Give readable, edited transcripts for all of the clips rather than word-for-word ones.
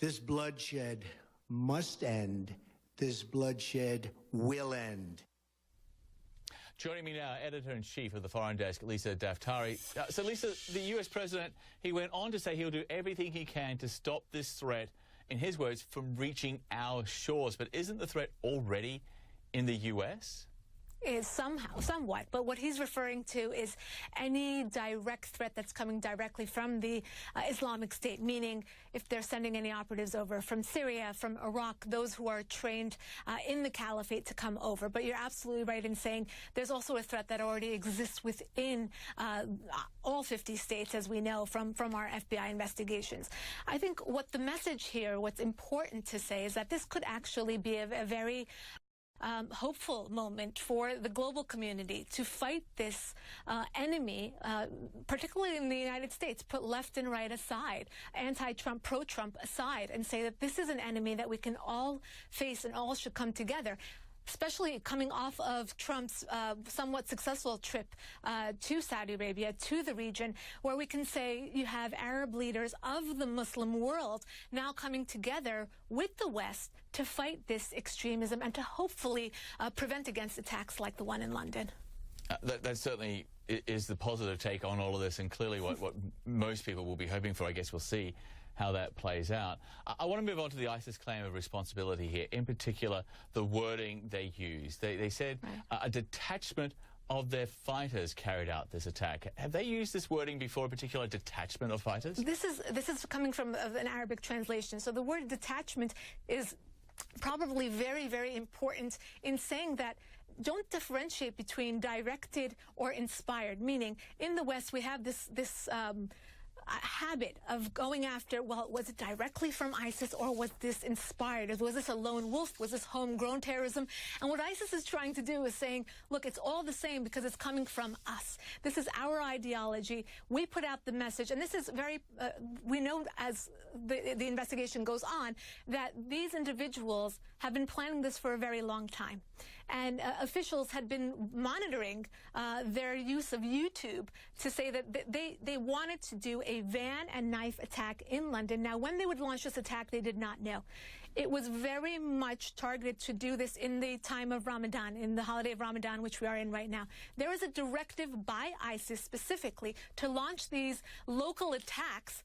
This bloodshed must end. This bloodshed will end. Joining me now, Editor-in-Chief of the Foreign Desk, Lisa Daftari. So, Lisa, the U.S. President, he went on to say he'll do everything he can to stop this threat, in his words, from reaching our shores. But isn't the threat already in the U.S.? Is somewhat, but what he's referring to is any direct threat that's coming directly from the Islamic State, meaning if they're sending any operatives over from Syria, from Iraq, those who are trained in the caliphate to come over. But you're absolutely right in saying there's also a threat that already exists within all 50 states, as we know from our FBI investigations. I think what the message here, what's important to say, is that this could actually be a very hopeful moment for the global community to fight this enemy, particularly in the United States, put left and right aside, anti-Trump, pro-Trump aside, and say that this is an enemy that we can all face and all should come together. Especially coming off of Trump's somewhat successful trip to Saudi Arabia, to the region, where we can say you have Arab leaders of the Muslim world now coming together with the West to fight this extremism and to hopefully prevent against attacks like the one in London. That certainly is the positive take on all of this, and clearly what most people will be hoping for. I guess we'll see how that plays out. I want to move on to the ISIS claim of responsibility here, in particular the wording they used. They said a detachment of their fighters carried out this attack. Have they used this wording before, a particular detachment of fighters? This is coming from an Arabic translation. So the word detachment is probably very, very important in saying that don't differentiate between directed or inspired, meaning in the West we have this habit of going after, well, was it directly from ISIS or was this inspired? Was this a lone wolf? Was this homegrown terrorism? And what ISIS is trying to do is saying, look, it's all the same because it's coming from us. This is our ideology. We put out the message, and this is very, we know as the investigation goes on that these individuals have been planning this for a very long time. And officials had been monitoring their use of YouTube to say that they wanted to do a van and knife attack in London. Now, when they would launch this attack, they did not know. It was very much targeted to do this in the time of Ramadan, in the holiday of Ramadan, which we are in right now. There is a directive by ISIS specifically to launch these local attacks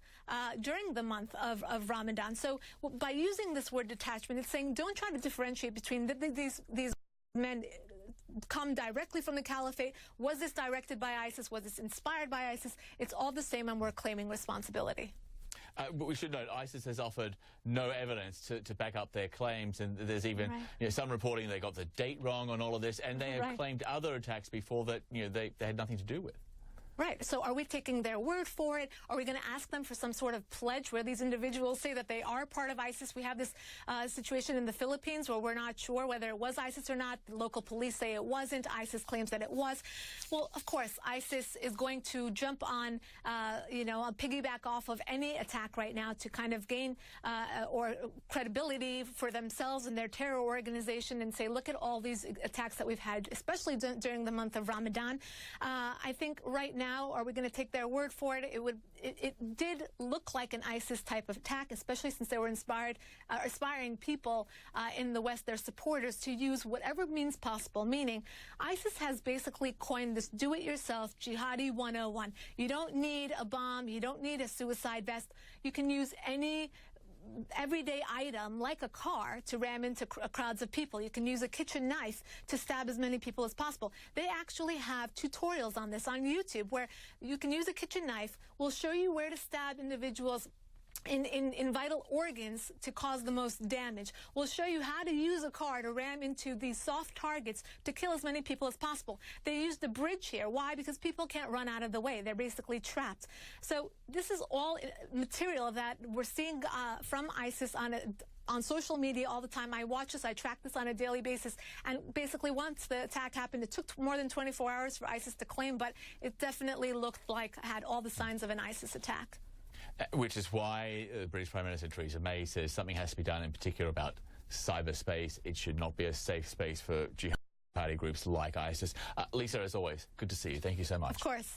during the month of Ramadan. So by using this word detachment, it's saying don't try to differentiate between these men come directly from the caliphate. Was this directed by ISIS? Was this inspired by ISIS? It's all the same, and we're claiming responsibility. But we should note, ISIS has offered no evidence to back up their claims, and there's even some reporting they got the date wrong on all of this, and they have claimed other attacks before that they had nothing to do with. Right. So are we taking their word for it? Are we going to ask them for some sort of pledge where these individuals say that they are part of ISIS? We have this situation in the Philippines where we're not sure whether it was ISIS or not. The local police say it wasn't. ISIS claims that it was. Well, of course, ISIS is going to jump on, piggyback off of any attack right now to kind of gain or credibility for themselves and their terror organization and say, look at all these attacks that we've had, especially during the month of Ramadan. I think right now, are we going to take their word for it? It did look like an ISIS type of attack, especially since they were aspiring people in the West, their supporters, to use whatever means possible, meaning ISIS has basically coined this do-it-yourself jihadi 101. You don't need a bomb. You don't need a suicide vest. You can use any everyday item like a car to ram into crowds of people. You can use a kitchen knife to stab as many people as possible. They actually have tutorials on this on YouTube where you can use a kitchen knife. We'll show you where to stab individuals in vital organs to cause the most damage. We'll show you how to use a car to ram into these soft targets to kill as many people as possible. They used the bridge here. Why? Because people can't run out of the way. They're basically trapped. So this is all material that we're seeing from ISIS on social media all the time. I watch this, I track this on a daily basis, and basically once the attack happened, it took more than 24 hours for ISIS to claim, but it definitely looked like it had all the signs of an ISIS attack. Which is why British Prime Minister Theresa May says something has to be done in particular about cyberspace. It should not be a safe space for jihadi groups like ISIS. Lisa, as always, good to see you. Thank you so much. Of course.